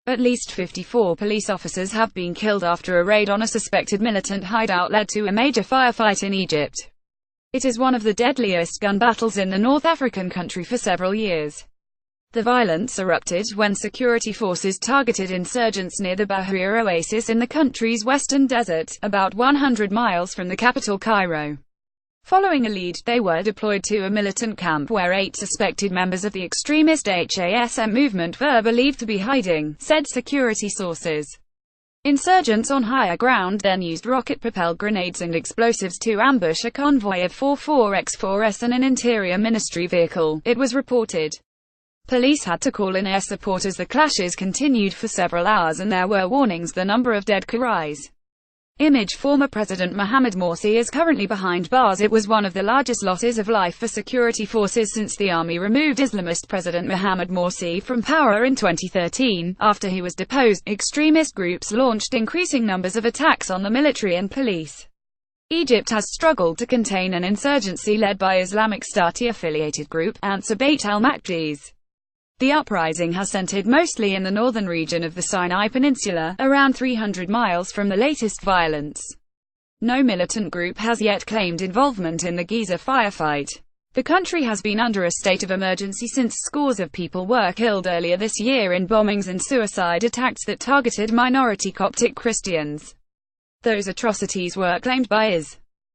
At least 54 police officers have been killed after a raid on a suspected militant hideout led to a major firefight in Egypt. It is one of the deadliest gun battles in the North African country for several years. The violence erupted when security forces targeted insurgents near the Bahria oasis in the country's western desert, about 100 miles from the capital Cairo. Following a lead, they were deployed to a militant camp where 8 suspected members of the extremist HASM movement were believed to be hiding, said security sources. Insurgents on higher ground then used rocket-propelled grenades and explosives to ambush a convoy of 44X4s and an Interior Ministry vehicle, it was reported. Police had to call in air support as the clashes continued for several hours and there were warnings the number of dead could rise. Image: former President Mohamed Morsi is currently behind bars. It was one of the largest losses of life for security forces since the army removed Islamist President Mohamed Morsi from power in 2013. After he was deposed, extremist groups launched increasing numbers of attacks on the military and police. Egypt has struggled to contain an insurgency led by Islamic State-affiliated group, Ansar Bayt al-Maqdis. The uprising has centered mostly in the northern region of the Sinai Peninsula, around 300 miles from the latest violence. No militant group has yet claimed involvement in the Giza firefight. The country has been under a state of emergency since scores of people were killed earlier this year in bombings and suicide attacks that targeted minority Coptic Christians. Those atrocities were claimed by IS.